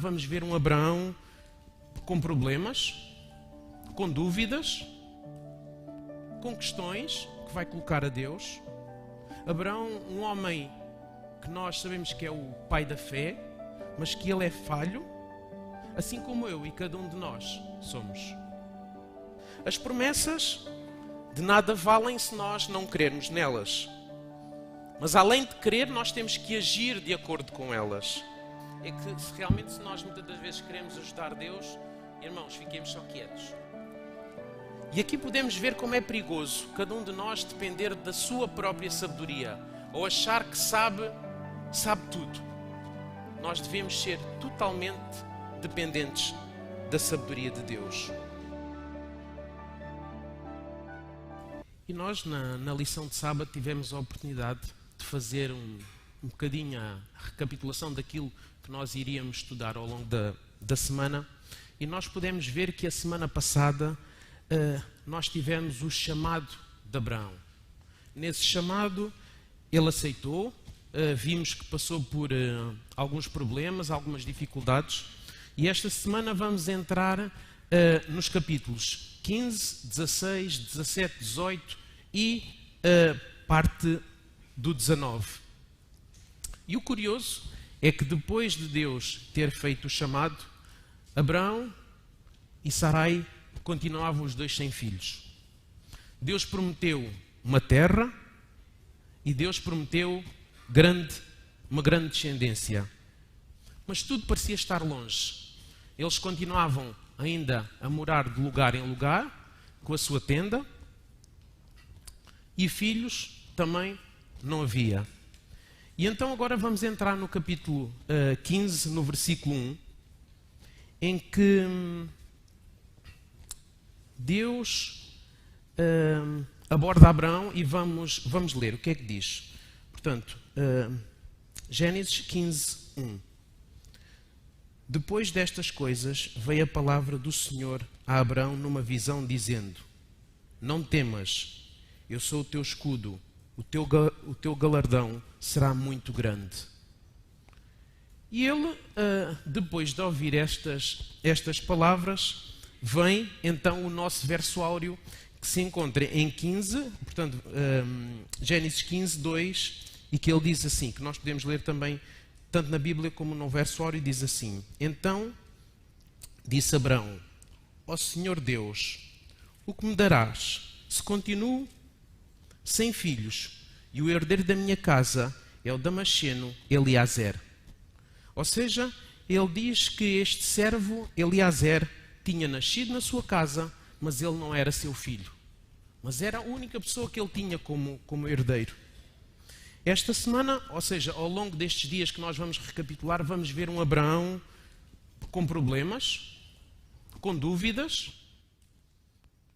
Vamos ver um Abraão com problemas, com dúvidas, com questões que vai colocar a Deus. Abraão, um homem que nós sabemos que é o pai da fé, mas que ele é falho, assim como eu e cada um de nós somos. As promessas de nada valem se nós não crermos nelas. Mas além de crer, nós temos que agir de acordo com elas. É que se nós muitas das vezes queremos ajudar Deus, irmãos, fiquemos só quietos. E aqui podemos ver como é perigoso cada um de nós depender da sua própria sabedoria, ou achar que sabe tudo. Nós devemos ser totalmente dependentes da sabedoria de Deus. E nós na lição de sábado tivemos a oportunidade de fazer um bocadinho a recapitulação daquilo que nós iríamos estudar ao longo da semana, e nós podemos ver que a semana passada nós tivemos o chamado de Abraão. Nesse chamado ele aceitou, vimos que passou por alguns problemas, algumas dificuldades, e esta semana vamos entrar nos capítulos 15, 16, 17, 18 e parte do 19. E o curioso é que depois de Deus ter feito o chamado, Abraão e Sarai continuavam os dois sem filhos. Deus prometeu uma terra e Deus prometeu uma grande descendência. Mas tudo parecia estar longe. Eles continuavam ainda a morar de lugar em lugar, com a sua tenda, e filhos também não havia. E então agora vamos entrar no capítulo 15, no versículo 1, em que Deus aborda Abraão e vamos ler o que é que diz. Portanto, Gênesis 15, 1. Depois destas coisas veio a palavra do Senhor a Abraão numa visão, dizendo: Não temas, eu sou o teu escudo, o teu galardão será muito grande. E ele, depois de ouvir estas palavras, vem então o nosso verso áureo que se encontra em 15, portanto, Gênesis 15, 2, e que ele diz assim, que nós podemos ler também, tanto na Bíblia como no verso áureo, diz assim: Então disse Abraão: Ó Senhor Deus, o que me darás se continuo sem filhos, e o herdeiro da minha casa é o Damasceno Eliezer? Ou seja, ele diz que este servo Eliezer tinha nascido na sua casa, mas ele não era seu filho. Mas era a única pessoa que ele tinha como herdeiro. Esta semana, ou seja, ao longo destes dias que nós vamos recapitular, vamos ver um Abraão com problemas, com dúvidas,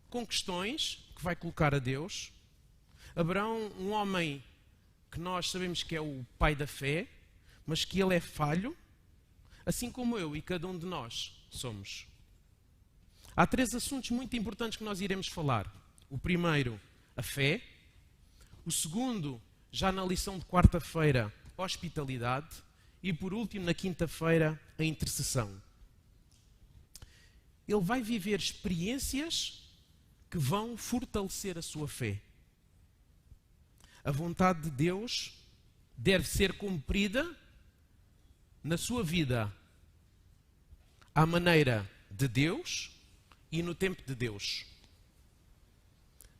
com questões que vai colocar a Deus. Abraão, um homem que nós sabemos que é o pai da fé, mas que ele é falho, assim como eu e cada um de nós somos. Há 3 assuntos muito importantes que nós iremos falar. O primeiro, a fé. O segundo, já na lição de quarta-feira, hospitalidade. E por último, na quinta-feira, a intercessão. Ele vai viver experiências que vão fortalecer a sua fé. A vontade de Deus deve ser cumprida na sua vida à maneira de Deus e no tempo de Deus.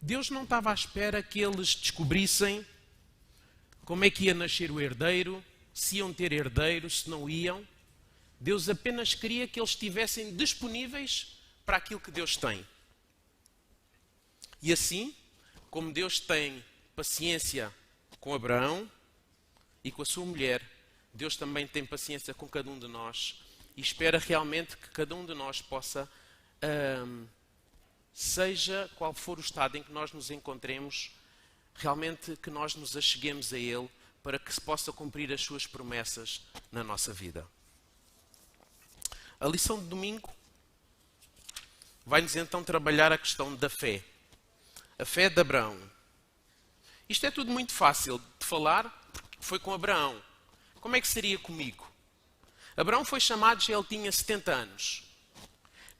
Deus não estava à espera que eles descobrissem como é que ia nascer o herdeiro, se iam ter herdeiro, se não iam. Deus apenas queria que eles estivessem disponíveis para aquilo que Deus tem. E assim, como Deus tem paciência com Abraão e com a sua mulher, Deus também tem paciência com cada um de nós e espera realmente que cada um de nós possa, seja qual for o estado em que nós nos encontremos, realmente que nós nos acheguemos a Ele para que se possa cumprir as suas promessas na nossa vida. A lição de domingo vai-nos então trabalhar a questão da fé. A fé de Abraão. Isto é tudo muito fácil de falar, porque foi com Abraão. Como é que seria comigo? Abraão foi chamado, já ele tinha 70 anos.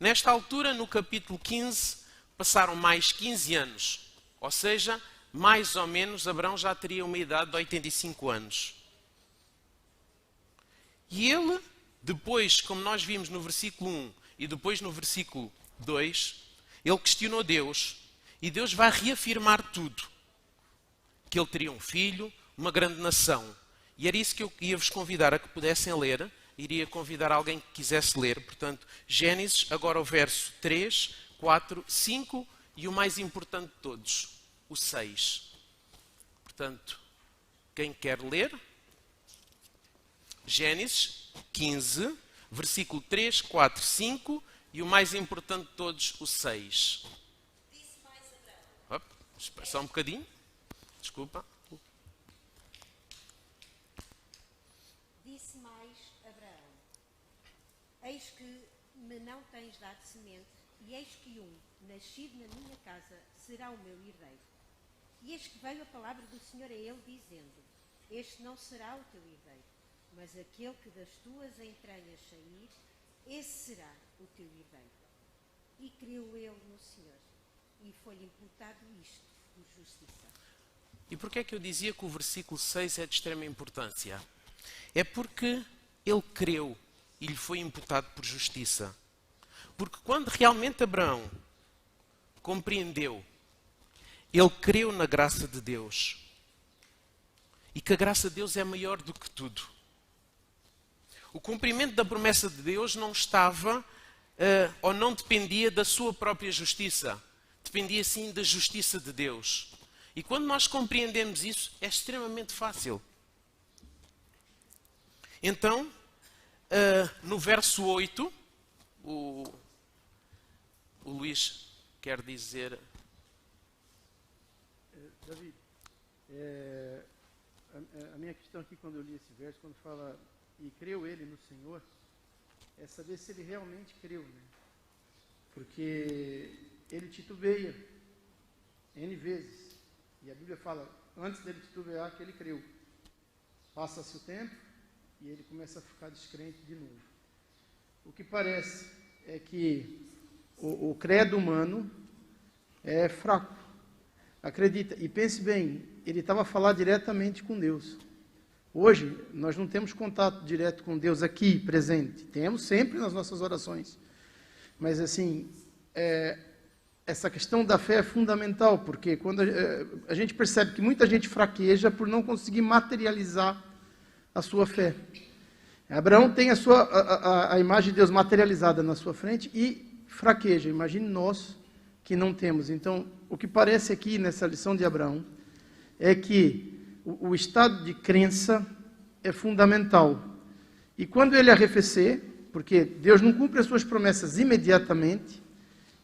Nesta altura, no capítulo 15, passaram mais 15 anos. Ou seja, mais ou menos, Abraão já teria uma idade de 85 anos. E ele, depois, como nós vimos no versículo 1 e depois no versículo 2, ele questionou Deus e Deus vai reafirmar tudo. Que ele teria um filho, uma grande nação. E era isso que eu ia vos convidar a que pudessem ler. Iria convidar alguém que quisesse ler. Portanto, Gênesis, agora o verso 3, 4, 5 e o mais importante de todos, o 6. Portanto, quem quer ler? Gênesis 15, versículo 3, 4, 5 e o mais importante de todos, o 6. Disse mais Abraão. Espera só um bocadinho. Desculpa. Disse mais Abraão: Eis que me não tens dado semente, e eis que nascido na minha casa, será o meu herdeiro. E eis que veio a palavra do Senhor a ele, dizendo: Este não será o teu herdeiro, mas aquele que das tuas entranhas sair, esse será o teu herdeiro. E creu ele no Senhor, e foi-lhe imputado isto por justiça. E porquê é que eu dizia que o versículo 6 é de extrema importância? É porque ele creu e lhe foi imputado por justiça. Porque quando realmente Abraão compreendeu, ele creu na graça de Deus. E que a graça de Deus é maior do que tudo. O cumprimento da promessa de Deus não estava ou não dependia da sua própria justiça. Dependia sim da justiça de Deus. E quando nós compreendemos isso, é extremamente fácil. Então, no verso 8, o Luís quer dizer... David, a minha questão aqui quando eu li esse verso, quando fala, e creu ele no Senhor, é saber se ele realmente creu, né? Porque ele titubeia N vezes. E a Bíblia fala, antes dele titubear, que ele creu. Passa-se o tempo e ele começa a ficar descrente de novo. O que parece é que o credo humano é fraco. Acredita, e pense bem, ele estava a falar diretamente com Deus. Hoje, nós não temos contato direto com Deus aqui, presente. Temos sempre nas nossas orações. Mas, assim, essa questão da fé é fundamental, porque quando a gente percebe que muita gente fraqueja por não conseguir materializar a sua fé. Abraão tem a imagem de Deus materializada na sua frente e fraqueja. Imagine nós que não temos. Então, o que parece aqui nessa lição de Abraão é que o estado de crença é fundamental. E quando ele arrefecer, porque Deus não cumpre as suas promessas imediatamente,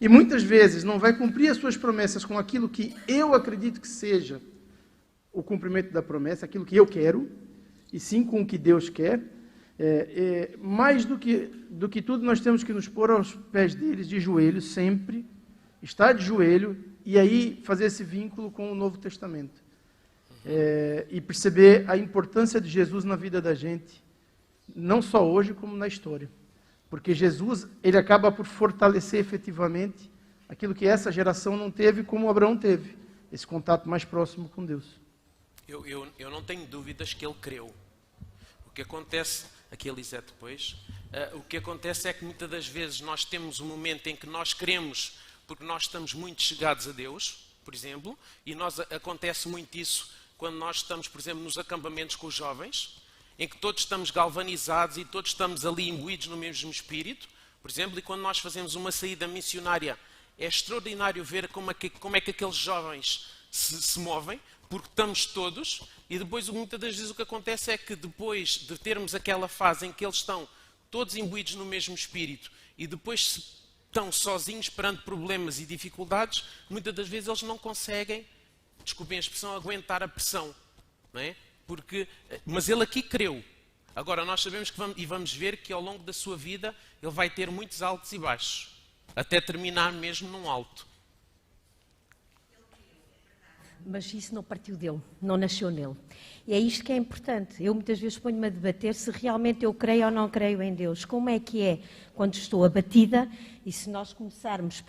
e muitas vezes não vai cumprir as suas promessas com aquilo que eu acredito que seja o cumprimento da promessa, aquilo que eu quero, e sim com o que Deus quer. Mais do que tudo, nós temos que nos pôr aos pés deles, de joelhos, sempre, estar de joelho, e aí fazer esse vínculo com o Novo Testamento. E perceber a importância de Jesus na vida da gente, não só hoje, como na história. Porque Jesus, ele acaba por fortalecer efetivamente aquilo que essa geração não teve, como Abraão teve, esse contato mais próximo com Deus. Eu não tenho dúvidas que ele creu. O que acontece, aqui Elisete depois, o que acontece é que muitas das vezes nós temos um momento em que nós queremos, porque nós estamos muito chegados a Deus, por exemplo, e acontece muito isso quando nós estamos, por exemplo, nos acampamentos com os jovens, em que todos estamos galvanizados e todos estamos ali imbuídos no mesmo espírito, por exemplo, e quando nós fazemos uma saída missionária, é extraordinário ver como é que aqueles jovens se movem, porque estamos todos, e depois muitas das vezes o que acontece é que depois de termos aquela fase em que eles estão todos imbuídos no mesmo espírito, e depois estão sozinhos perante problemas e dificuldades, muitas das vezes eles não conseguem, desculpem a expressão, aguentar a pressão, não é? Mas ele aqui creu. Agora nós sabemos que vamos ver que ao longo da sua vida ele vai ter muitos altos e baixos, até terminar mesmo num alto. mas isso não partiu dele, não nasceu nele. E é isto que é importante. Eu muitas vezes ponho-me a debater se realmente eu creio ou não creio em Deus. Como é que é quando estou abatida? E se nós começarmos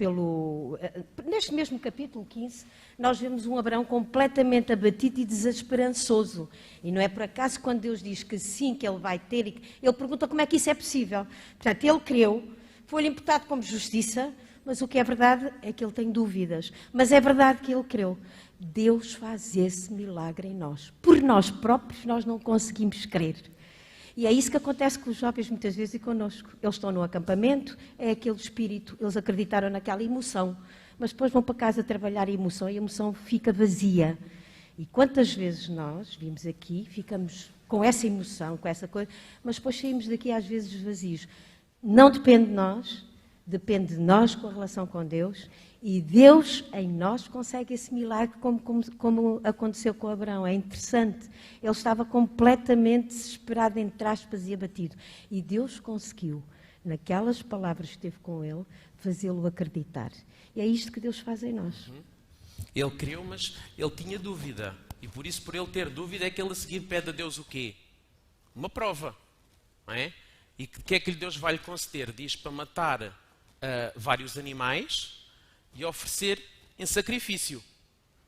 neste mesmo capítulo 15, nós vemos um Abraão completamente abatido e desesperançoso. E não é por acaso quando Deus diz que sim, que ele vai ter, ele pergunta como é que isso é possível. Portanto, ele creu, foi-lhe imputado como justiça, mas o que é verdade é que ele tem dúvidas. Mas é verdade que ele creu. Deus faz esse milagre em nós. Por nós próprios, nós não conseguimos crer. E é isso que acontece com os jovens muitas vezes e connosco. Eles estão no acampamento, é aquele espírito, eles acreditaram naquela emoção, mas depois vão para casa trabalhar a emoção e a emoção fica vazia. E quantas vezes nós vimos aqui, ficamos com essa emoção, com essa coisa, mas depois saímos daqui às vezes vazios. Não depende de nós, depende de nós com a relação com Deus, e Deus em nós consegue esse milagre como aconteceu com Abraão. É interessante. Ele estava completamente desesperado, entre aspas, e abatido. E Deus conseguiu, naquelas palavras que teve com ele, fazê-lo acreditar. E é isto que Deus faz em nós. Ele creu, mas ele tinha dúvida. E por isso, por ele ter dúvida, é que ele a seguir pede a Deus o quê? Uma prova. Não é? E o que é que Deus vai lhe conceder? Diz para matar vários animais e oferecer em sacrifício.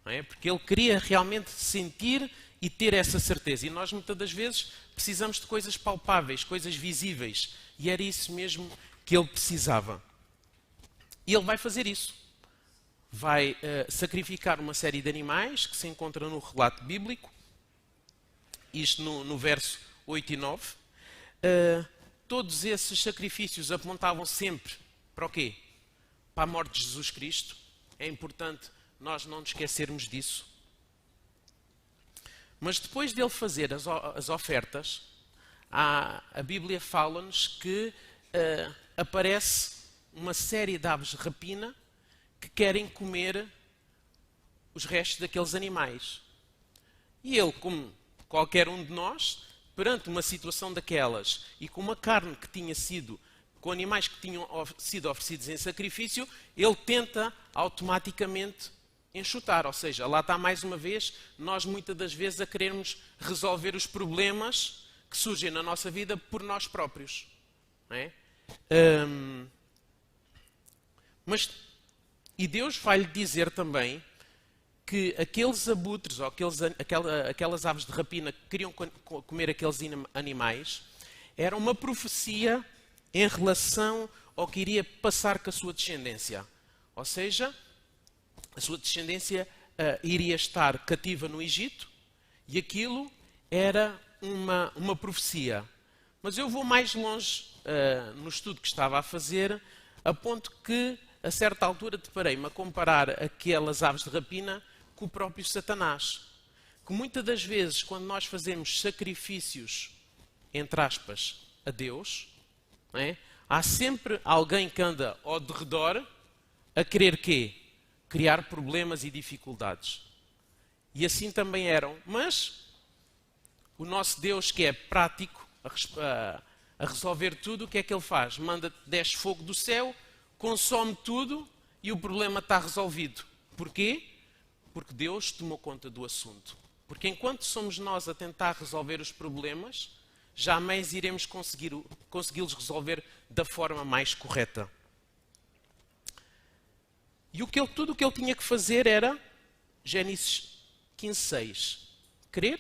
Não é? Porque ele queria realmente sentir e ter essa certeza. E nós muitas das vezes precisamos de coisas palpáveis, coisas visíveis. E era isso mesmo que ele precisava. E ele vai fazer isso. Vai sacrificar uma série de animais que se encontra no relato bíblico. Isto no verso 8 e 9. Todos esses sacrifícios apontavam sempre para o quê? Para a morte de Jesus Cristo. É importante nós não nos esquecermos disso. Mas depois dele fazer as ofertas, a Bíblia fala-nos que aparece uma série de aves de rapina que querem comer os restos daqueles animais. E ele, como qualquer um de nós, perante uma situação daquelas e com uma carne que tinha sido, com animais que tinham sido oferecidos em sacrifício, ele tenta automaticamente enxutar. Ou seja, lá está mais uma vez, nós muitas das vezes a querermos resolver os problemas que surgem na nossa vida por nós próprios. Não é? E Deus vai-lhe dizer também que aqueles abutres ou aquelas aves de rapina que queriam comer aqueles animais era uma profecia em relação ao que iria passar com a sua descendência. Ou seja, a sua descendência iria estar cativa no Egito e aquilo era uma profecia. Mas eu vou mais longe no estudo que estava a fazer, a ponto que, a certa altura, deparei-me a comparar aquelas aves de rapina com o próprio Satanás. Que muitas das vezes, quando nós fazemos sacrifícios, entre aspas, a Deus, não é? Há sempre alguém que anda ao derredor a querer quê? Criar problemas e dificuldades. E assim também eram. Mas o nosso Deus, que é prático a resolver tudo, o que é que Ele faz? Desce fogo do céu, consome tudo e o problema está resolvido. Porquê? Porque Deus tomou conta do assunto. Porque enquanto somos nós a tentar resolver os problemas, jamais iremos consegui-los resolver da forma mais correta. E tudo o que ele tinha que fazer era, Gênesis 15:6, crer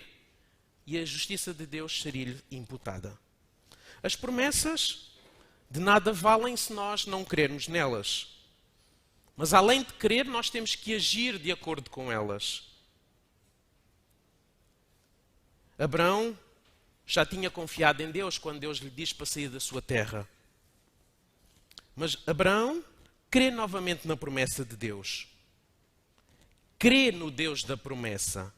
e a justiça de Deus seria-lhe imputada. As promessas de nada valem se nós não crermos nelas. Mas além de crer, nós temos que agir de acordo com elas. Abraão já tinha confiado em Deus quando Deus lhe diz para sair da sua terra. Mas Abraão crê novamente na promessa de Deus. Crê no Deus da promessa.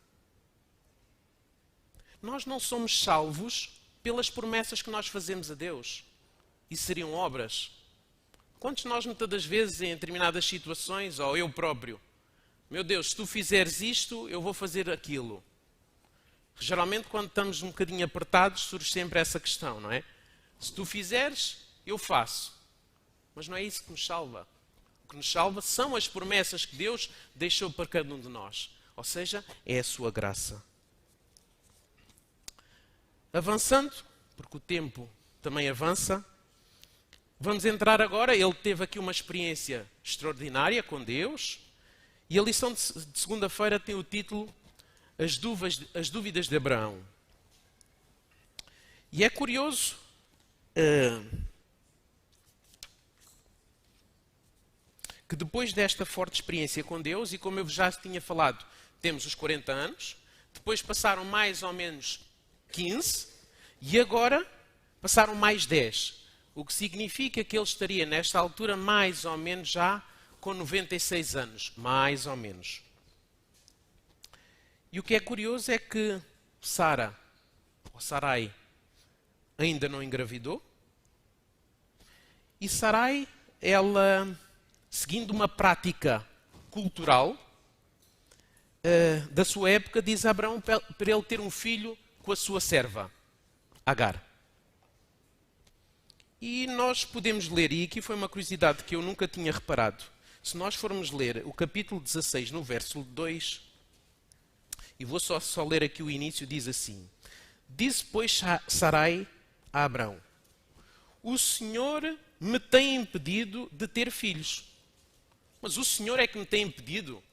Nós não somos salvos pelas promessas que nós fazemos a Deus. Isso seriam obras. Quantos nós, muitas das vezes, em determinadas situações, ou eu próprio, meu Deus, se tu fizeres isto, eu vou fazer aquilo. Geralmente, quando estamos um bocadinho apertados, surge sempre essa questão, não é? Se tu fizeres, eu faço. Mas não é isso que nos salva. O que nos salva são as promessas que Deus deixou para cada um de nós. Ou seja, é a sua graça. Avançando, porque o tempo também avança, vamos entrar agora. Ele teve aqui uma experiência extraordinária com Deus. E a lição de segunda-feira tem o título As Dúvidas de Abraão. E é curioso que depois desta forte experiência com Deus, e como eu já tinha falado, temos os 40 anos, depois passaram mais ou menos 15, e agora passaram mais 10. O que significa que ele estaria nesta altura mais ou menos já com 96 anos, mais ou menos. E o que é curioso é que Sara, ou Sarai, ainda não engravidou. E Sarai, ela, seguindo uma prática cultural da sua época, diz a Abraão para ele ter um filho com a sua serva, Agar. E nós podemos ler, e aqui foi uma curiosidade que eu nunca tinha reparado, se nós formos ler o capítulo 16, no verso 2, e vou só ler aqui o início, diz assim: Disse, pois, Sarai a Abraão: O Senhor me tem impedido de ter filhos. Mas o Senhor é que me tem impedido?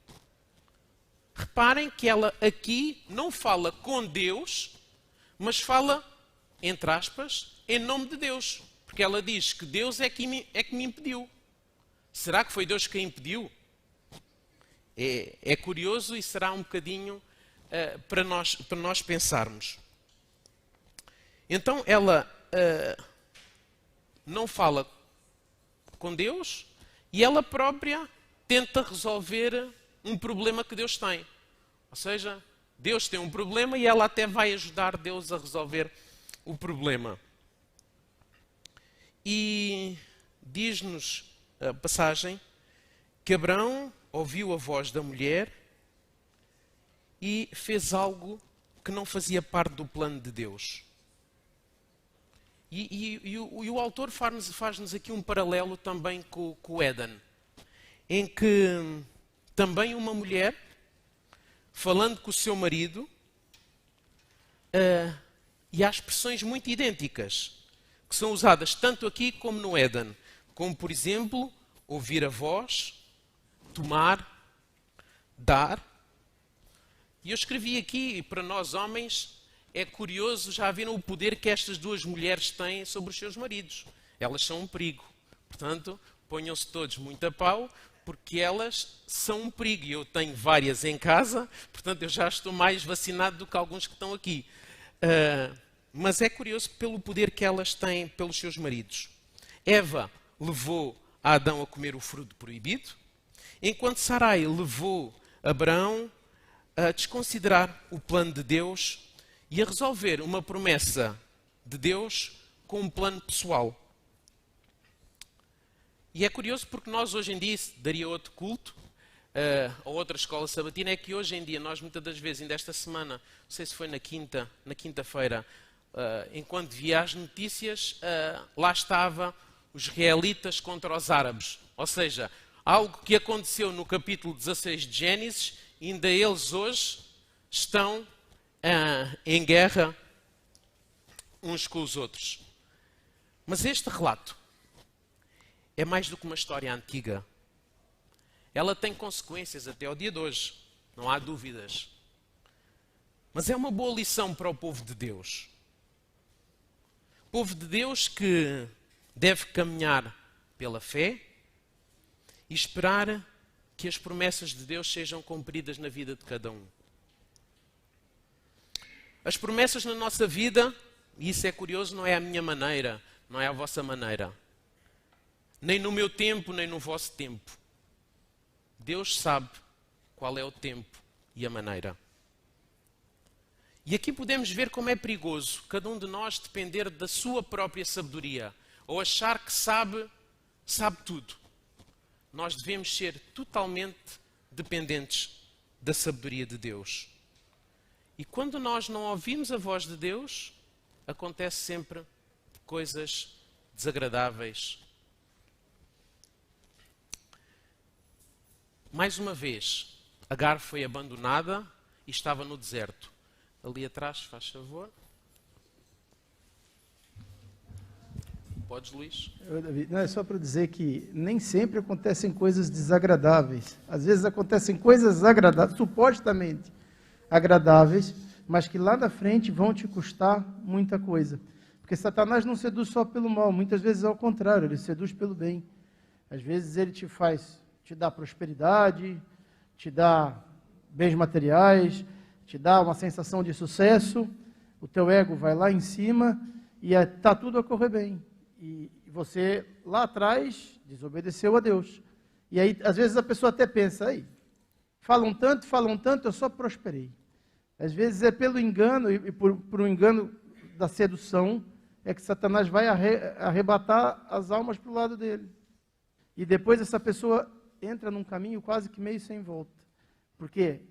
Reparem que ela aqui não fala com Deus, mas fala, entre aspas, em nome de Deus. Porque ela diz que Deus é que me impediu. Será que foi Deus que a impediu? É curioso e será um bocadinho para nós pensarmos. Então ela não fala com Deus e ela própria tenta resolver um problema que Deus tem. Ou seja, Deus tem um problema e ela até vai ajudar Deus a resolver o problema. E diz-nos a passagem que Abraão ouviu a voz da mulher e fez algo que não fazia parte do plano de Deus. E o autor faz-nos aqui um paralelo também com o Éden, em que também uma mulher, falando com o seu marido, e há expressões muito idênticas, que são usadas tanto aqui como no Éden, como, por exemplo, ouvir a voz, tomar, dar. E eu escrevi aqui, para nós homens, é curioso, já viram o poder que estas duas mulheres têm sobre os seus maridos. Elas são um perigo. Portanto, ponham-se todos muito a pau, porque elas são um perigo. E eu tenho várias em casa, portanto, eu já estou mais vacinado do que alguns que estão aqui. Mas é curioso pelo poder que elas têm pelos seus maridos. Eva levou a Adão a comer o fruto proibido, enquanto Sarai levou Abraão a desconsiderar o plano de Deus e a resolver uma promessa de Deus com um plano pessoal. E é curioso porque nós hoje em dia, daria outro culto, ou outra escola sabatina, é que hoje em dia nós muitas das vezes, ainda esta semana, não sei se foi na quinta-feira, enquanto via as notícias, lá estava os israelitas contra os árabes. Ou seja, algo que aconteceu no capítulo 16 de Gênesis, ainda eles hoje estão em guerra uns com os outros. Mas este relato é mais do que uma história antiga. Ela tem consequências até ao dia de hoje, não há dúvidas. Mas é uma boa lição para o povo de Deus. Povo de Deus que deve caminhar pela fé e esperar que as promessas de Deus sejam cumpridas na vida de cada um. As promessas na nossa vida, e isso é curioso, não é a minha maneira, não é a vossa maneira. Nem no meu tempo, nem no vosso tempo. Deus sabe qual é o tempo e a maneira. E aqui podemos ver como é perigoso cada um de nós depender da sua própria sabedoria, ou achar que sabe tudo. Nós devemos ser totalmente dependentes da sabedoria de Deus. E quando nós não ouvimos a voz de Deus, acontece sempre coisas desagradáveis. Mais uma vez, Agar foi abandonada e estava no deserto. Ali atrás, faz favor. Podes, Luís? Não, é só para dizer que nem sempre acontecem coisas desagradáveis. Às vezes acontecem coisas agradáveis, supostamente agradáveis, mas que lá na frente vão te custar muita coisa. Porque Satanás não seduz só pelo mal, muitas vezes é ao contrário, ele seduz pelo bem. Às vezes ele te dá prosperidade, te dá bens materiais, te dá uma sensação de sucesso, o teu ego vai lá em cima e está tudo a correr bem. E você, lá atrás, desobedeceu a Deus. E aí, às vezes, a pessoa até pensa, aí, falam tanto, eu só prosperei. Às vezes é pelo engano, e por um engano da sedução, é que Satanás vai arrebatar as almas para o lado dele. E depois essa pessoa entra num caminho quase que meio sem volta. Porque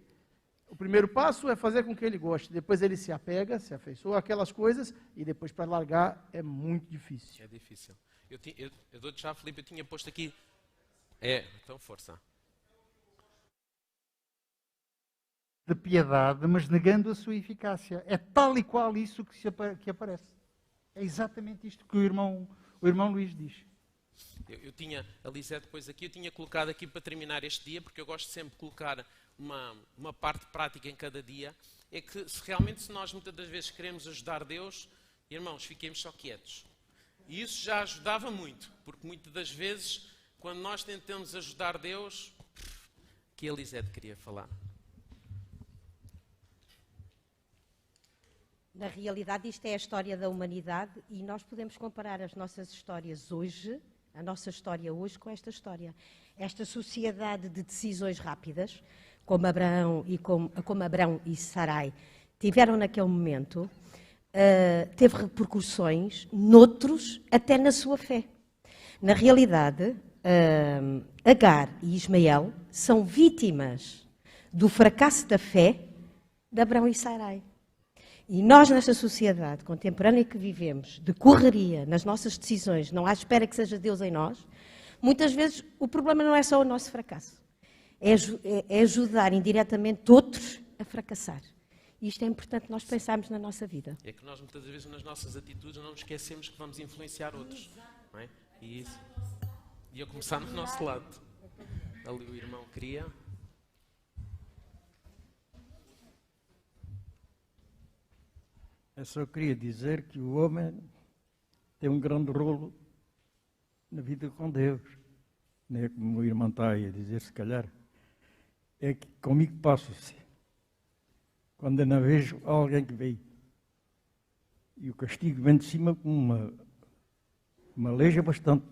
o primeiro passo é fazer com que ele goste, depois ele se apega, se afeiçoa àquelas coisas, e depois para largar é muito difícil. É difícil. Eu dou-te já, Filipe, eu tinha posto aqui... então força. De piedade, mas negando a sua eficácia. É tal e qual isso que aparece. É exatamente isto que o irmão Luís diz. Eu tinha, Elisete, depois aqui, eu tinha colocado aqui para terminar este dia, porque eu gosto sempre de colocar uma parte prática em cada dia, é que se nós muitas das vezes queremos ajudar Deus, irmãos, fiquemos só quietos. E isso já ajudava muito, porque muitas das vezes, quando nós tentamos ajudar Deus, que a Elisete queria falar. Na realidade, isto é a história da humanidade e nós podemos comparar as nossas histórias hoje, a nossa história hoje, com esta história. Esta sociedade de decisões rápidas, como Abraão e Sarai tiveram naquele momento, teve repercussões noutros, até na sua fé. Na realidade, Agar e Ismael são vítimas do fracasso da fé de Abraão e Sarai. E nós, nesta sociedade contemporânea que vivemos, de correria nas nossas decisões, não há espera que seja Deus em nós, muitas vezes o problema não é só o nosso fracasso. É ajudar indiretamente outros a fracassar. E isto é importante nós pensarmos na nossa vida. É que nós muitas vezes nas nossas atitudes não nos esquecemos que vamos influenciar outros. Não é? E a começar no nosso lado. Ali o irmão queria... Eu só queria dizer que o homem tem um grande rolo na vida com Deus. Não é como o irmão está aí a dizer, se calhar. É que comigo passa-se. Quando eu não vejo alguém que veio. E o castigo vem de cima com uma leja bastante.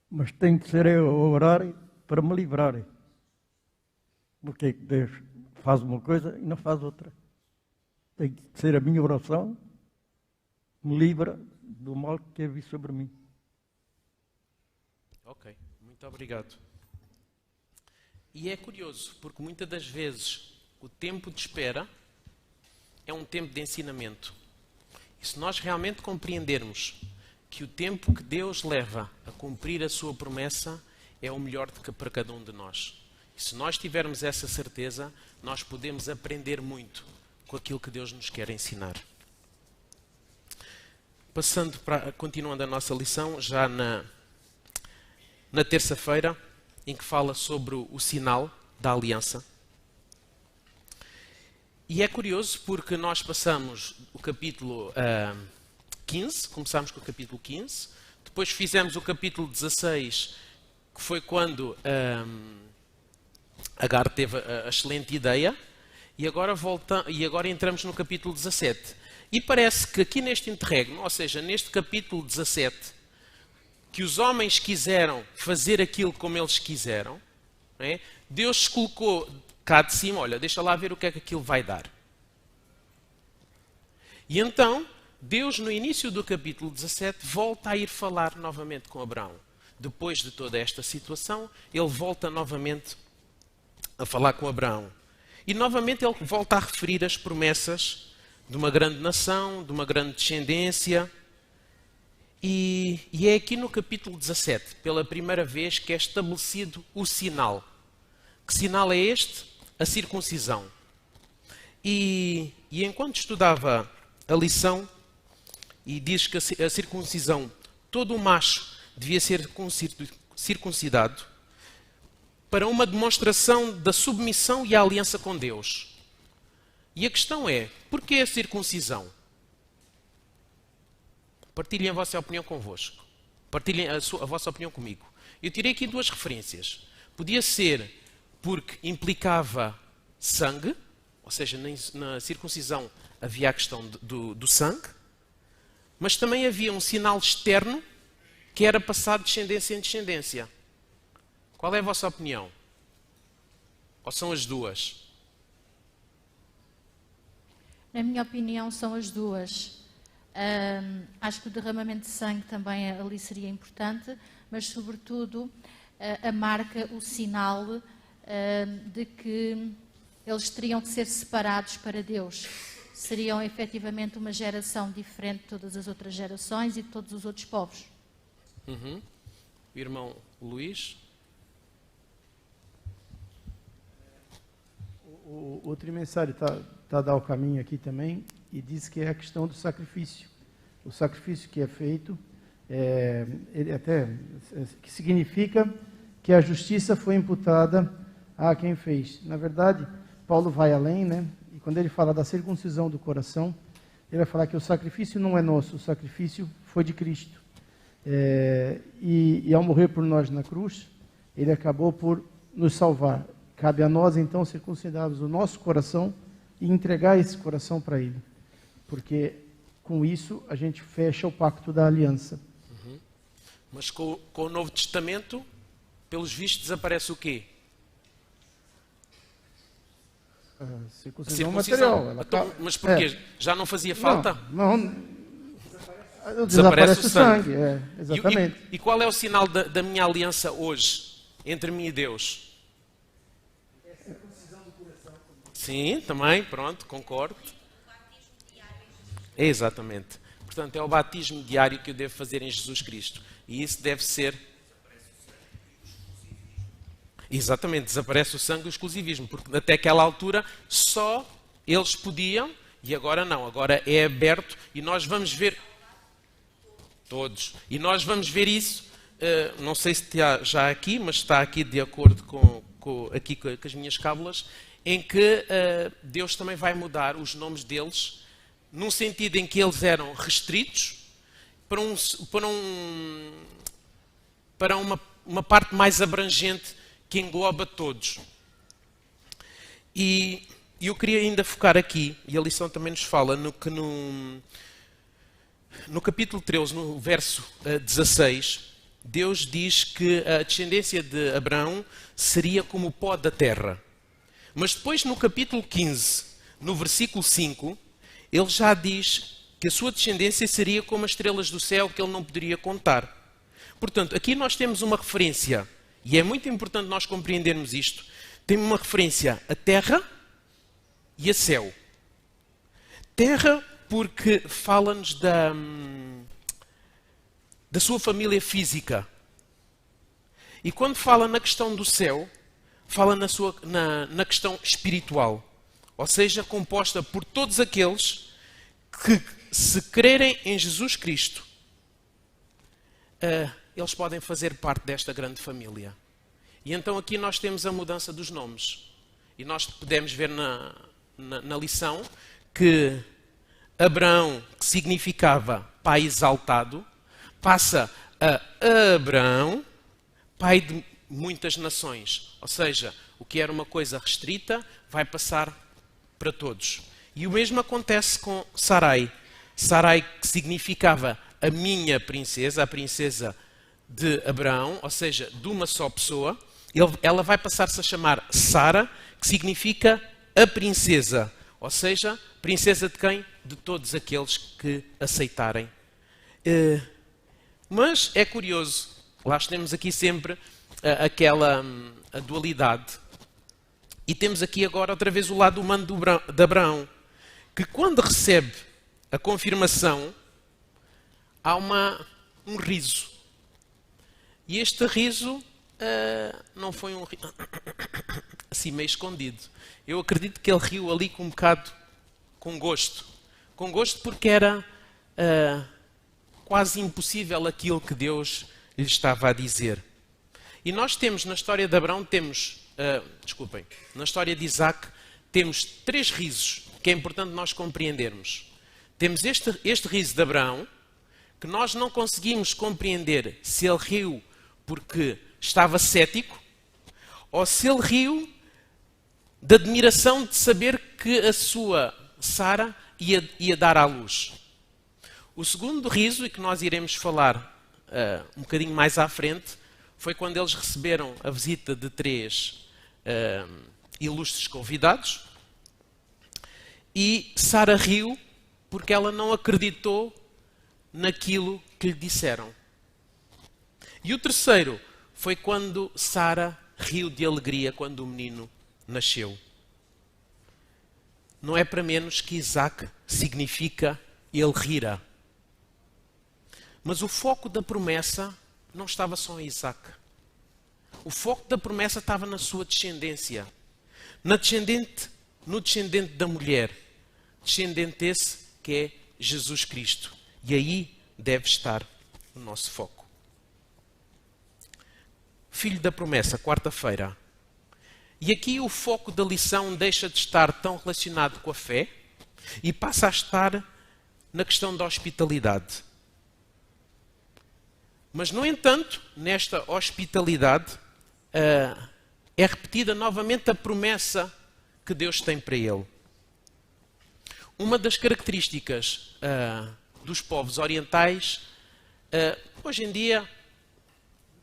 Mas tem de ser eu a orar para me livrar. Porque é que Deus faz uma coisa e não faz outra. Tem que ser a minha oração, me livra do mal que vir sobre mim. Ok, muito obrigado. E é curioso, porque muitas das vezes o tempo de espera é um tempo de ensinamento. E se nós realmente compreendermos que o tempo que Deus leva a cumprir a sua promessa é o melhor para cada um de nós. E se nós tivermos essa certeza, nós podemos aprender muito com aquilo que Deus nos quer ensinar. Continuando a nossa lição, já na terça-feira, em que fala sobre o sinal da aliança. E é curioso porque nós passamos o capítulo 15, começámos com o capítulo 15, depois fizemos o capítulo 16, que foi quando Agar teve a excelente ideia, e agora entramos no capítulo 17. E parece que aqui neste interregno, ou seja, neste capítulo 17, que os homens quiseram fazer aquilo como eles quiseram, não é? Deus se colocou cá de cima, olha, deixa lá ver o que é que aquilo vai dar. E então, Deus no início do capítulo 17 volta a ir falar novamente com Abraão. Depois de toda esta situação, ele volta novamente a falar com Abraão. E novamente ele volta a referir as promessas de uma grande nação, de uma grande descendência. E é aqui no capítulo 17, pela primeira vez, que é estabelecido o sinal Que sinal é este? A circuncisão. E enquanto estudava a lição, e diz que a circuncisão, todo o macho devia ser circuncidado para uma demonstração da submissão e a aliança com Deus. E a questão é, porquê a circuncisão? Partilhem a vossa opinião convosco. Partilhem a vossa opinião comigo. Eu tirei aqui duas referências. Podia ser porque implicava sangue, ou seja, na circuncisão havia a questão do sangue, mas também havia um sinal externo que era passado de descendência em descendência. Qual é a vossa opinião? Ou são as duas? Na minha opinião, são as duas. Acho que o derramamento de sangue também ali seria importante, mas, sobretudo, a marca, o sinal de que eles teriam que ser separados para Deus. Seriam, efetivamente, uma geração diferente de todas as outras gerações e de todos os outros povos. O irmão Luís? O trimestriário está a dar o caminho aqui também e diz que é a questão do sacrifício. O sacrifício que é feito, ele até que significa que a justiça foi imputada a quem fez. Na verdade, Paulo vai além, né? E quando ele fala da circuncisão do coração, ele vai falar que o sacrifício não é nosso, o sacrifício foi de Cristo. E ao morrer por nós na cruz, ele acabou por nos salvar. Cabe a nós, então, circuncidarmos o nosso coração e entregar esse coração para Ele. Porque, com isso, a gente fecha o pacto da aliança. Mas com o Novo Testamento, pelos vistos, desaparece o quê? A circuncisão material. Então, mas porquê? Já não fazia falta? Não. Desaparece o sangue. Exatamente. E qual é o sinal da minha aliança hoje, entre mim e Deus? Sim, também, pronto, concordo. Exatamente. Portanto, é o batismo diário que eu devo fazer em Jesus Cristo. E isso deve ser... Exatamente, desaparece o sangue e o exclusivismo, porque até aquela altura só eles podiam, e agora não, agora é aberto, e nós vamos ver... Todos. E nós vamos ver isso, não sei se está já aqui, mas está aqui de acordo com as minhas cábulas, em que Deus também vai mudar os nomes deles, num sentido em que eles eram restritos, para uma parte mais abrangente que engloba todos. E eu queria ainda focar aqui, e a lição também nos fala, no capítulo 13, no verso 16, Deus diz que a descendência de Abraão seria como o pó da terra. Mas depois, no capítulo 15, no versículo 5, ele já diz que a sua descendência seria como as estrelas do céu, que ele não poderia contar. Portanto, aqui nós temos uma referência, e é muito importante nós compreendermos isto, temos uma referência a terra e a céu. Terra porque fala-nos da sua família física. E quando fala na questão do céu, fala na questão espiritual. Ou seja, composta por todos aqueles que, se crerem em Jesus Cristo, eles podem fazer parte desta grande família. E então aqui nós temos a mudança dos nomes. E nós podemos ver na lição que Abraão, que significava pai exaltado, passa a Abraão, pai de muitas nações. Ou seja, o que era uma coisa restrita vai passar para todos. E o mesmo acontece com Sarai. Sarai, que significava a minha princesa, a princesa de Abraão, ou seja, de uma só pessoa, ela vai passar-se a chamar Sara, que significa a princesa. Ou seja, princesa de quem? De todos aqueles que aceitarem. Mas é curioso, lá temos aqui sempre a dualidade. E temos aqui agora outra vez o lado humano de Abraão, que quando recebe a confirmação, há um riso. E este riso não foi um riso... assim meio escondido. Eu acredito que ele riu ali com um bocado com gosto. Com gosto porque era quase impossível aquilo que Deus lhe estava a dizer. E nós temos, na história de Abraão, na história de Isaac, temos 3 risos que é importante nós compreendermos. Temos este riso de Abraão, que nós não conseguimos compreender se ele riu porque estava cético, ou se ele riu de admiração de saber que a sua Sara ia dar à luz. O segundo riso, e que nós iremos falar um bocadinho mais à frente, foi quando eles receberam a visita de 3 ilustres convidados, e Sara riu porque ela não acreditou naquilo que lhe disseram. E o terceiro foi quando Sara riu de alegria quando o menino nasceu. Não é para menos que Isaac significa ele rira. Mas o foco da promessa não estava só em Isaac. O foco da promessa estava na sua descendência. No descendente da mulher. Descendente esse que é Jesus Cristo. E aí deve estar o nosso foco. Filho da promessa, quarta-feira. E aqui o foco da lição deixa de estar tão relacionado com a fé e passa a estar na questão da hospitalidade. Mas, no entanto, nesta hospitalidade é repetida novamente a promessa que Deus tem para ele. Uma das características dos povos orientais, hoje em dia,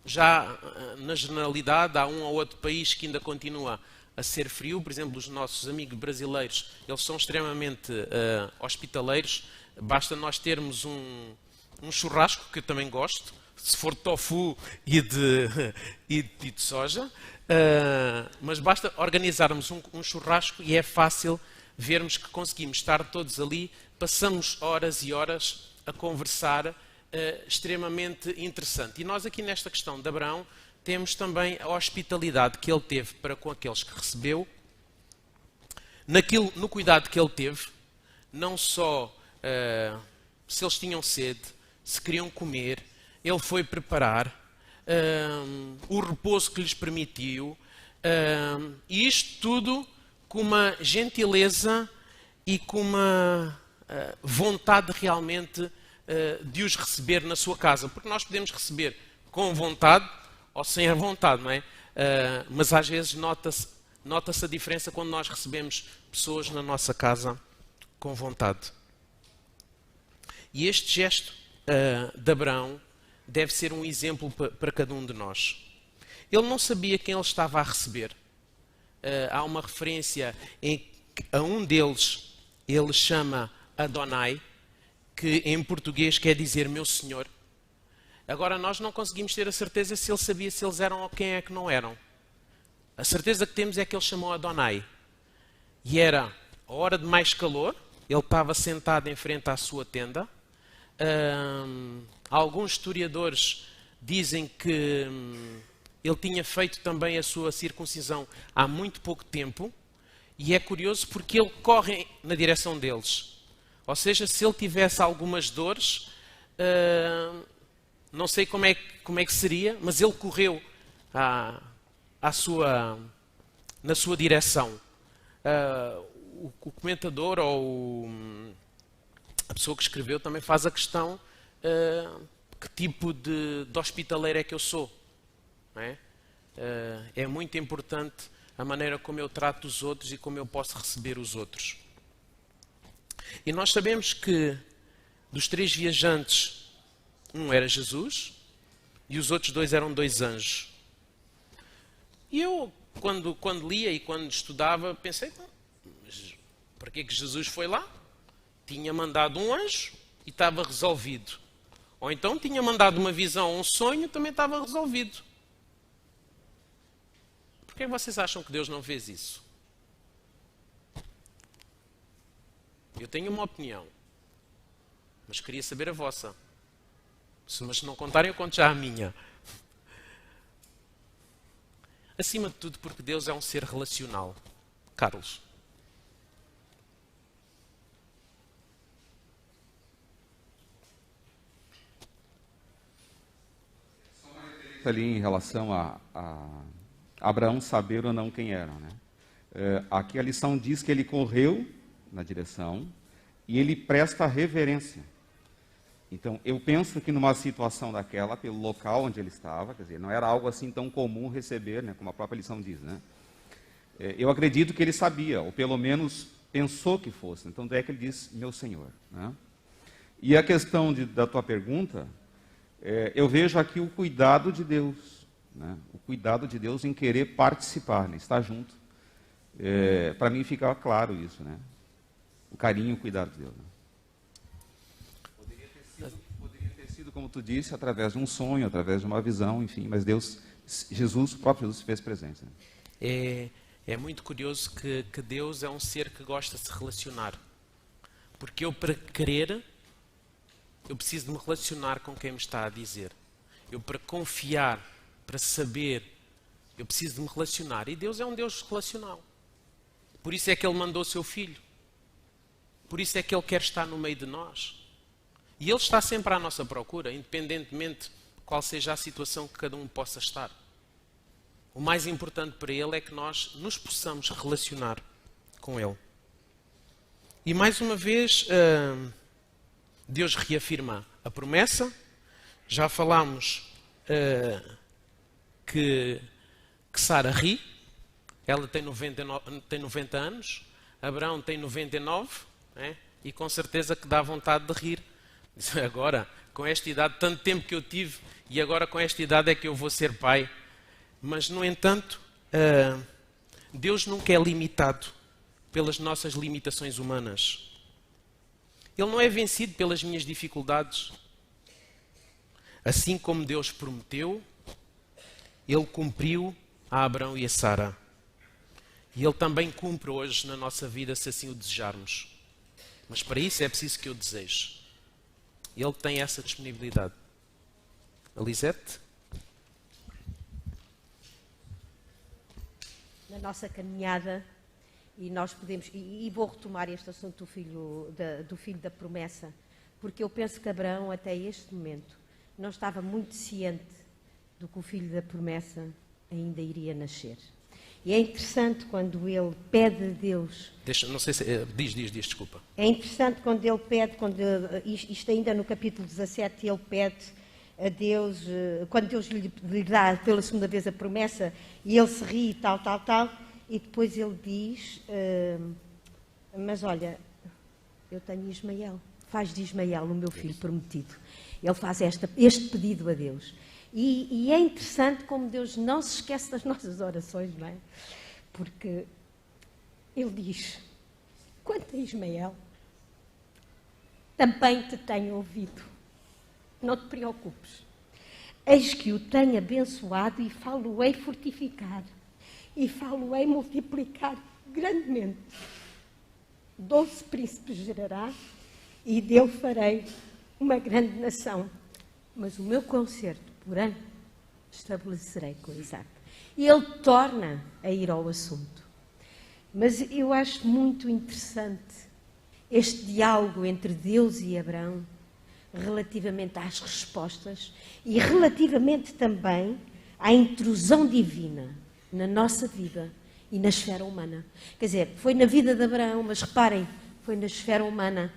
já na generalidade, há um ou outro país que ainda continua a ser frio. Por exemplo, os nossos amigos brasileiros, eles são extremamente hospitaleiros. Basta nós termos um churrasco, que eu também gosto, se for tofu e de soja, mas basta organizarmos um churrasco e é fácil vermos que conseguimos estar todos ali, passamos horas e horas a conversar, extremamente interessante. E nós aqui nesta questão de Abraão temos também a hospitalidade que ele teve para com aqueles que recebeu, no cuidado que ele teve, não só se eles tinham sede, se queriam comer, ele foi preparar o repouso que lhes permitiu, e isto tudo com uma gentileza e com uma vontade realmente de os receber na sua casa. Porque nós podemos receber com vontade ou sem a vontade, não é? Mas às vezes nota-se a diferença quando nós recebemos pessoas na nossa casa com vontade. E este gesto de Abraão deve ser um exemplo para cada um de nós. Ele não sabia quem ele estava a receber. Há uma referência a um deles, ele chama Adonai, que em português quer dizer meu senhor. Agora nós não conseguimos ter a certeza se ele sabia se eles eram ou quem é que não eram. A certeza que temos é que ele chamou Adonai. E era a hora de mais calor, ele estava sentado em frente à sua tenda. Alguns historiadores dizem que ele tinha feito também a sua circuncisão há muito pouco tempo, e é curioso porque ele corre na direção deles. Ou seja, se ele tivesse algumas dores, não sei como é que seria, mas ele correu na sua direção. O comentador ou a pessoa que escreveu também faz a questão que tipo de hospitaleiro é que eu sou. Não é? É muito importante a maneira como eu trato os outros e como eu posso receber os outros. E nós sabemos que dos 3 viajantes, um era Jesus e os outros 2 eram 2 anjos. E eu, quando lia e quando estudava, pensei, mas para que Jesus foi lá? Tinha mandado um anjo e estava resolvido. Ou então tinha mandado uma visão ou um sonho e também estava resolvido. Por que vocês acham que Deus não fez isso? Eu tenho uma opinião, mas queria saber a vossa. Mas se não contarem, eu conto já a minha. Acima de tudo, porque Deus é um ser relacional. Carlos. Ali em relação a Abraão saber ou não quem era, né? Aqui a lição diz que ele correu na direção e ele presta reverência. Então, eu penso que numa situação daquela, pelo local onde ele estava, quer dizer, não era algo assim tão comum receber, né, como a própria lição diz, né? Eu acredito que ele sabia, ou pelo menos pensou que fosse. Então, é que ele diz, meu Senhor, né? E a questão da tua pergunta, eu vejo aqui o cuidado de Deus, né? O cuidado de Deus em querer participar, né? Estar junto. Para mim fica claro isso, né? O carinho e o cuidado de Deus, né? Poderia ter sido, como tu disse, através de um sonho, através de uma visão, enfim, mas Deus, Jesus, o próprio Jesus se fez presente, né? É muito curioso que Deus é um ser que gosta de se relacionar. Porque eu, para querer, eu preciso de me relacionar com quem me está a dizer. Eu, para confiar, para saber, eu preciso de me relacionar. E Deus é um Deus relacional. Por isso é que Ele mandou o seu Filho. Por isso é que Ele quer estar no meio de nós. E Ele está sempre à nossa procura, independentemente de qual seja a situação que cada um possa estar. O mais importante para Ele é que nós nos possamos relacionar com Ele. E mais uma vez, Deus reafirma a promessa. Já falámos que Sara ri. Ela tem 90 anos. Abraão tem 99. Né? E com certeza que dá vontade de rir. Agora, com esta idade, tanto tempo que eu tive, e agora com esta idade é que eu vou ser pai. Mas, no entanto, Deus nunca é limitado pelas nossas limitações humanas. Ele não é vencido pelas minhas dificuldades. Assim como Deus prometeu, Ele cumpriu a Abraão e a Sara. E Ele também cumpre hoje na nossa vida, se assim o desejarmos. Mas para isso é preciso que eu deseje. Ele tem essa disponibilidade. Elisete? Na nossa caminhada, e nós podemos, e vou retomar este assunto do filho da promessa, porque eu penso que Abraão, até este momento, não estava muito ciente do que o filho da promessa ainda iria nascer. E é interessante quando ele pede a Deus... Não sei se... Diz, desculpa. É interessante quando ele pede, isto ainda no capítulo 17, ele pede a Deus, quando Deus lhe dá pela segunda vez a promessa, e ele se ri e tal, e depois ele diz, mas olha, eu tenho Ismael, faz de Ismael o meu filho prometido. Ele faz este pedido a Deus. E é interessante como Deus não se esquece das nossas orações, não é? Porque ele diz, quanto a Ismael, também te tenho ouvido. Não te preocupes. Eis que o tenho abençoado e falo-ei fortificar. E falo-ei multiplicar grandemente. 12 príncipes gerará e dele farei uma grande nação. Mas o meu concerto, porém, estabelecerei com Isaac. E ele torna a ir ao assunto. Mas eu acho muito interessante este diálogo entre Deus e Abraão, relativamente às respostas e relativamente também à intrusão divina na nossa vida e na esfera humana. Quer dizer, foi na vida de Abraão, mas reparem, foi na esfera humana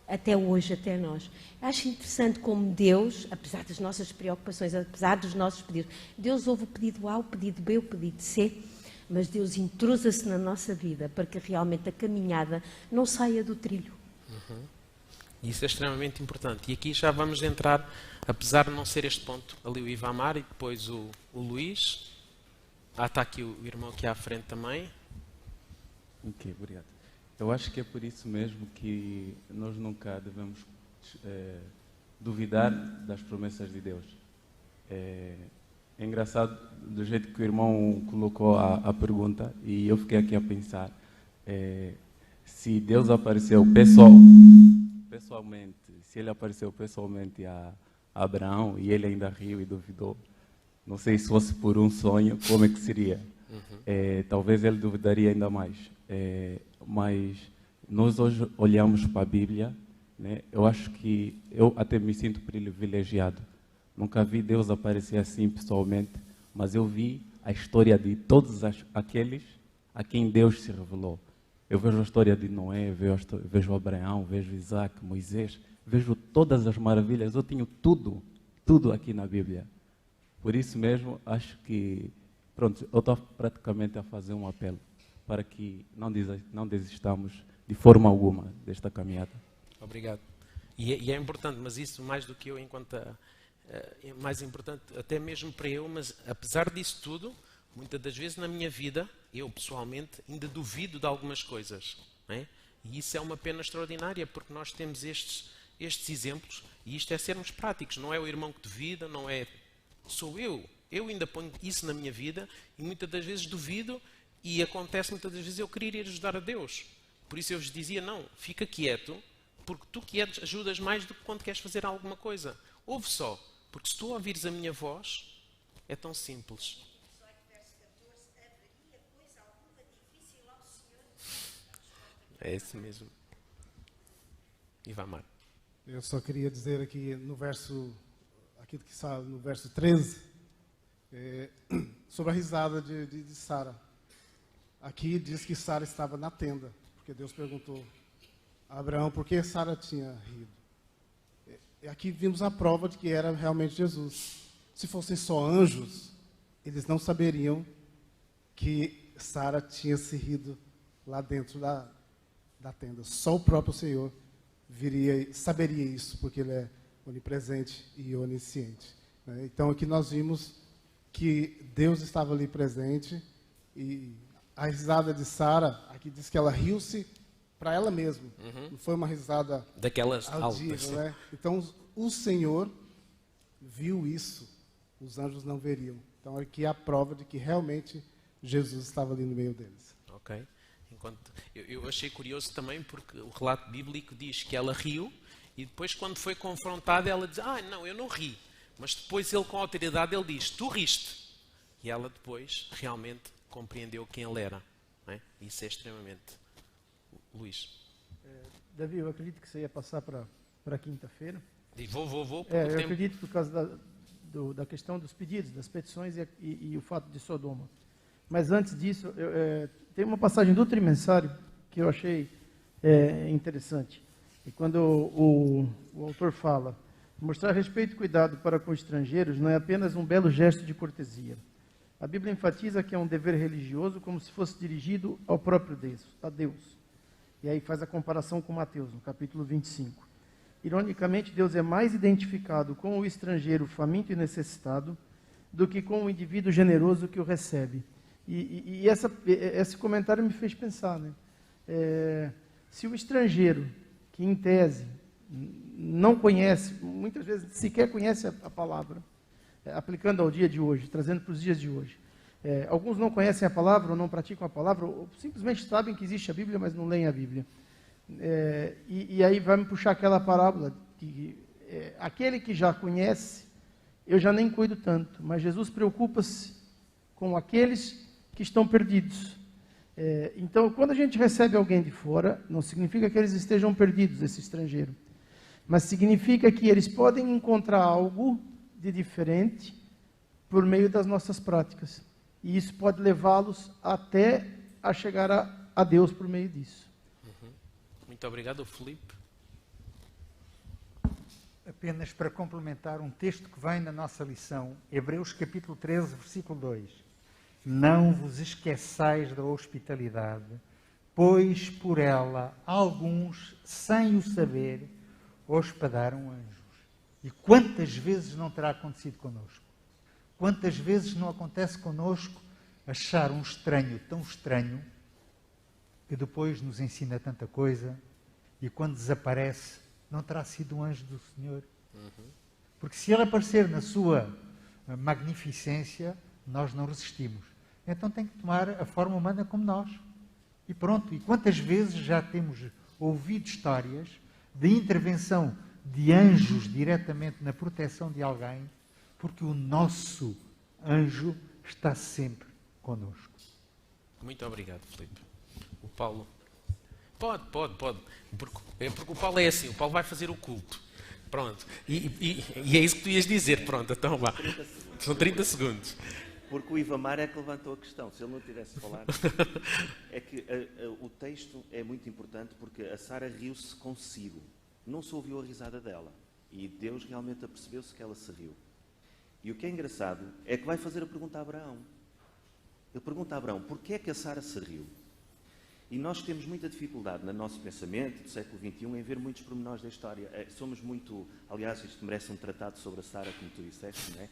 até hoje, até nós. Acho interessante como Deus, apesar das nossas preocupações, apesar dos nossos pedidos, Deus ouve o pedido A, o pedido B, o pedido C, mas Deus intrusa-se na nossa vida para que realmente a caminhada não saia do trilho. Isso é extremamente importante. E aqui já vamos entrar, apesar de não ser este ponto, ali o Ivamar e depois o Luís. Está aqui o irmão aqui à frente também. Ok, obrigado. Eu acho que é por isso mesmo que nós nunca devemos duvidar das promessas de Deus. É engraçado do jeito que o irmão colocou a pergunta, e eu fiquei aqui a pensar, se Deus apareceu pessoalmente, se ele apareceu pessoalmente a Abraão e ele ainda riu e duvidou, Não sei se fosse por um sonho, como é que seria. Talvez ele duvidaria ainda mais. Mas nós hoje olhamos para a Bíblia, né? Eu acho que eu até me sinto privilegiado. Nunca vi Deus aparecer assim pessoalmente, mas eu vi a história de todos aqueles a quem Deus se revelou. Eu vejo a história de Noé, vejo Abraão, vejo Isaac, Moisés, vejo todas as maravilhas. Eu tenho tudo aqui na Bíblia. Por isso mesmo, acho que, pronto, eu estou praticamente a fazer um apelo para que não desistamos de forma alguma desta caminhada. Obrigado. E é importante, mas isso mais do que eu, enquanto é mais importante até mesmo para eu, mas apesar disso tudo, muitas das vezes na minha vida, eu pessoalmente ainda duvido de algumas coisas, não é? E isso é uma pena extraordinária, porque nós temos estes exemplos, e isto é sermos práticos, não é o irmão que duvida, não é... Sou eu ainda ponho isso na minha vida, e muitas das vezes duvido, e acontece muitas das vezes eu querer ir ajudar a Deus. Por isso eu vos dizia, não, fica quieto, porque tu quieto ajudas mais do que quando queres fazer alguma coisa. Ouve só, porque se tu ouvires a minha voz, é tão simples. É esse mesmo. E vai, Mar. Eu só queria dizer aqui no verso, aquilo que está no verso 13, sobre a risada de Sara. Aqui diz que Sara estava na tenda, porque Deus perguntou a Abraão por que Sara tinha rido. E aqui vimos a prova de que era realmente Jesus. Se fossem só anjos, eles não saberiam que Sara tinha se rido lá dentro da tenda. Só o próprio Senhor saberia isso, porque Ele é onipresente e onisciente. Então aqui nós vimos que Deus estava ali presente, e a risada de Sara, aqui diz que ela riu-se para ela mesma. Não foi uma risada daquelas audível, altas. né? Então o Senhor viu isso, os anjos não veriam. Então aqui é a prova de que realmente Jesus estava ali no meio deles. Ok. Eu achei curioso também porque o relato bíblico diz que ela riu e depois quando foi confrontada ela diz, não, eu não ri. Mas depois ele com autoridade ele diz, tu riste. E ela depois realmente compreendeu quem ele era. Não é? Isso é extremamente... Luís. Davi, eu acredito que você ia passar para quinta-feira. Vou. Eu acredito por causa da questão dos pedidos, das petições e o fato de Sodoma. Mas antes disso, tem uma passagem do Trimensário que eu achei interessante. E quando o autor fala, mostrar respeito e cuidado para com estrangeiros não é apenas um belo gesto de cortesia. A Bíblia enfatiza que é um dever religioso como se fosse dirigido ao próprio Deus, a Deus. E aí faz a comparação com Mateus, no capítulo 25. Ironicamente, Deus é mais identificado com o estrangeiro faminto e necessitado do que com o indivíduo generoso que o recebe. E esse comentário me fez pensar, né? Se o estrangeiro, que em tese não conhece, muitas vezes sequer conhece a palavra, aplicando ao dia de hoje, trazendo para os dias de hoje, alguns não conhecem a palavra ou não praticam a palavra, ou simplesmente sabem que existe a Bíblia, mas não leem a Bíblia. E aí vai me puxar aquela parábola, que aquele que já conhece, eu já nem cuido tanto, mas Jesus preocupa-se com aqueles que estão perdidos. Então, quando a gente recebe alguém de fora, não significa que eles estejam perdidos, esse estrangeiro, mas significa que eles podem encontrar algo de diferente por meio das nossas práticas. E isso pode levá-los até a chegar a Deus por meio disso. Muito obrigado, Filipe. Apenas para complementar um texto que vem na nossa lição, Hebreus capítulo 13, versículo 2. Não vos esqueçais da hospitalidade, pois por ela alguns, sem o saber, hospedaram anjos. E quantas vezes não terá acontecido connosco? Quantas vezes não acontece connosco achar um estranho tão estranho que depois nos ensina tanta coisa e quando desaparece não terá sido um anjo do Senhor? Porque se ele aparecer na sua magnificência, nós não resistimos. Então tem que tomar a forma humana como nós. E pronto. E quantas vezes já temos ouvido histórias de intervenção de anjos diretamente na proteção de alguém, porque o nosso anjo está sempre connosco. Muito obrigado, Filipe. O Paulo... Pode. Porque o Paulo é assim, o Paulo vai fazer o culto. Pronto. E é isso que tu ias dizer. Pronto, então vá. São 30 segundos. Porque o Ivamar é que levantou a questão. Se ele não tivesse falado... É que o texto é muito importante porque a Sara riu-se consigo. Não se ouviu a risada dela. E Deus realmente apercebeu-se que ela se riu. E o que é engraçado é que vai fazer a pergunta a Abraão. Ele pergunta a Abraão, porquê é que a Sara se riu? E nós temos muita dificuldade no nosso pensamento do século XXI em ver muitos pormenores da história. Somos muito... Aliás, isto merece um tratado sobre a Sara, como tu disseste, não é?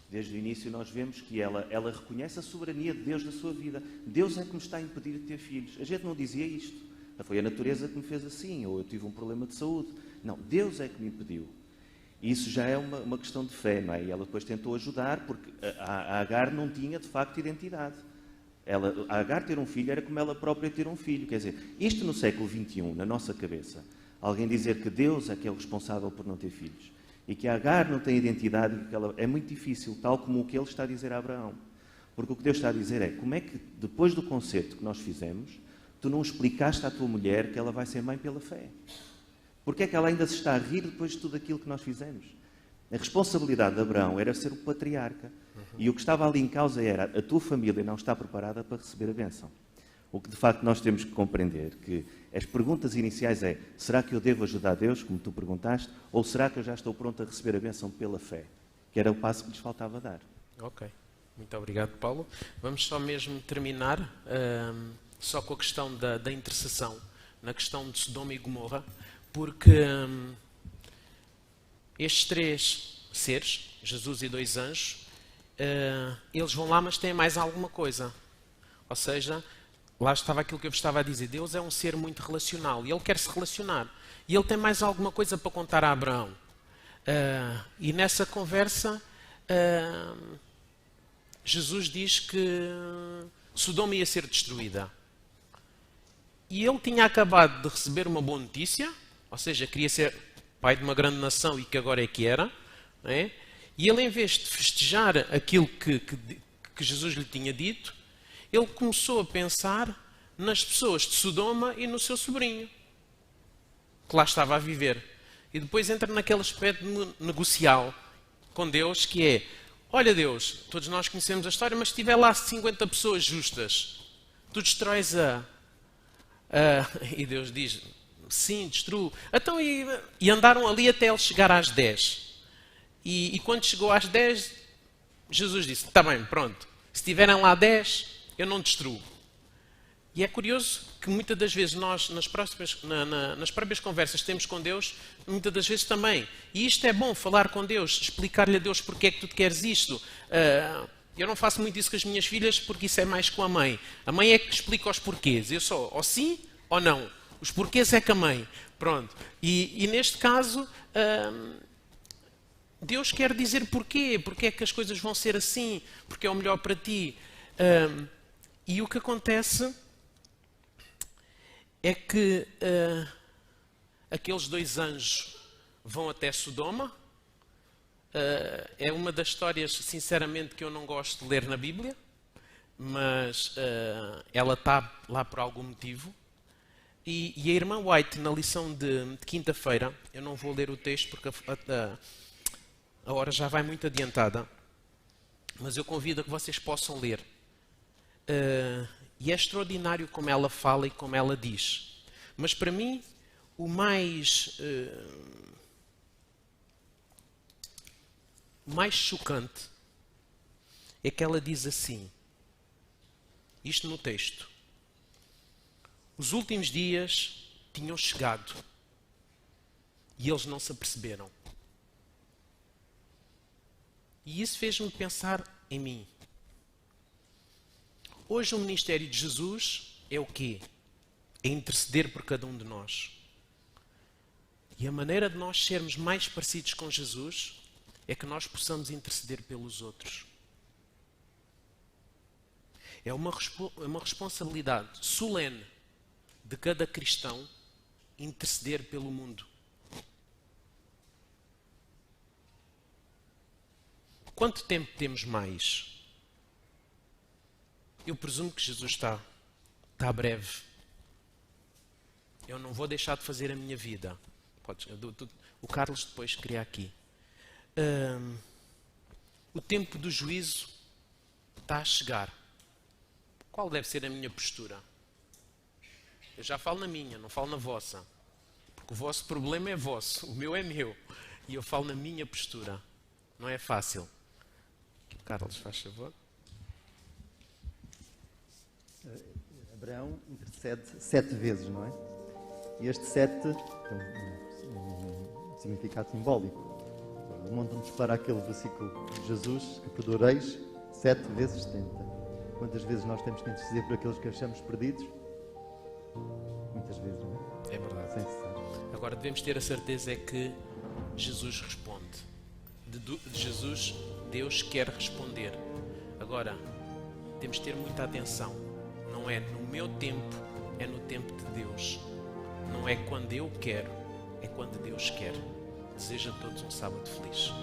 Desde o início nós vemos que ela reconhece a soberania de Deus na sua vida. Deus é que me está a impedir de ter filhos. A gente não dizia isto. Foi a natureza que me fez assim, ou eu tive um problema de saúde. Não, Deus é que me impediu. E isso já é uma questão de fé, não é? E ela depois tentou ajudar, porque a Agar não tinha, de facto, identidade. A Agar ter um filho era como ela própria ter um filho. Quer dizer, isto no século XXI, na nossa cabeça, alguém dizer que Deus é que é o responsável por não ter filhos, e que a Agar não tem identidade, é muito difícil, tal como o que ele está a dizer a Abraão. Porque o que Deus está a dizer é, como é que, depois do concerto que nós fizemos, tu não explicaste à tua mulher que ela vai ser mãe pela fé? Porque é que ela ainda se está a rir depois de tudo aquilo que nós fizemos? A responsabilidade de Abraão era ser o patriarca. E o que estava ali em causa era, a tua família não está preparada para receber a bênção. O que de facto nós temos que compreender, que as perguntas iniciais é, será que eu devo ajudar Deus, como tu perguntaste, ou será que eu já estou pronto a receber a bênção pela fé? Que era o passo que lhes faltava dar. Ok. Muito obrigado, Paulo. Vamos só mesmo terminar só com a questão da intercessão, na questão de Sodoma e Gomorra, porque estes 3 seres, Jesus e 2 anjos, eles vão lá, mas têm mais alguma coisa. Ou seja, lá estava aquilo que eu vos estava a dizer. Deus é um ser muito relacional e ele quer se relacionar. E ele tem mais alguma coisa para contar a Abraão. E nessa conversa, Jesus diz que Sodoma ia ser destruída. E ele tinha acabado de receber uma boa notícia, ou seja, queria ser pai de uma grande nação e que agora é que era, não é? E ele, em vez de festejar aquilo que Jesus lhe tinha dito, ele começou a pensar nas pessoas de Sodoma e no seu sobrinho, que lá estava a viver. E depois entra naquele aspecto negocial com Deus, que é, olha Deus, todos nós conhecemos a história, mas se tiver lá 50 pessoas justas, tu destróis E Deus diz, sim, destruo. Então, e andaram ali até ele chegar às 10. E quando chegou às 10, Jesus disse, está bem, pronto. Se tiverem lá 10, eu não destruo. E é curioso que muitas das vezes nós, nas próprias conversas que temos com Deus, muitas das vezes também. E isto é bom, falar com Deus, explicar-lhe a Deus porque é que tu queres isto. Eu não faço muito isso com as minhas filhas porque isso é mais com a mãe. A mãe é que explica os porquês. Eu só, ou sim ou não. Os porquês é com a mãe. Pronto. E neste caso, Deus quer dizer porquê. Porquê é que as coisas vão ser assim. Porque é o melhor para ti. E o que acontece é que aqueles 2 anjos vão até Sodoma. É uma das histórias, sinceramente, que eu não gosto de ler na Bíblia, mas ela está lá por algum motivo. E a irmã White, na lição de quinta-feira, eu não vou ler o texto porque a hora já vai muito adiantada, mas eu convido a que vocês possam ler. E é extraordinário como ela fala e como ela diz. Mas para mim, o mais chocante é que ela diz assim, isto no texto: os últimos dias tinham chegado e eles não se aperceberam. E isso fez-me pensar em mim. Hoje o ministério de Jesus é o quê? É interceder por cada um de nós. E a maneira de nós sermos mais parecidos com Jesus é que nós possamos interceder pelos outros. É uma responsabilidade solene de cada cristão interceder pelo mundo. Quanto tempo temos mais? Eu presumo que Jesus está breve. Eu não vou deixar de fazer a minha vida. O Carlos depois cria aqui. O tempo do juízo está a chegar. Qual deve ser a minha postura? Eu já falo na minha, não falo na vossa. Porque o vosso problema é vosso, o meu é meu. E eu falo na minha postura. Não é fácil. Carlos, faz favor. Abraão intercede 7 vezes, não é? E este 7 tem um significado simbólico. Remonta-nos para aquele versículo de Jesus, que perdoareis 7 vezes 70. Quantas vezes nós temos que interceder por aqueles que achamos perdidos? Muitas vezes, não é? É verdade. Sem cessar. Agora devemos ter a certeza é que Jesus responde. De Jesus, Deus quer responder. Agora, temos de ter muita atenção. Não é no meu tempo, é no tempo de Deus. Não é quando eu quero, é quando Deus quer. Desejo a todos um sábado feliz.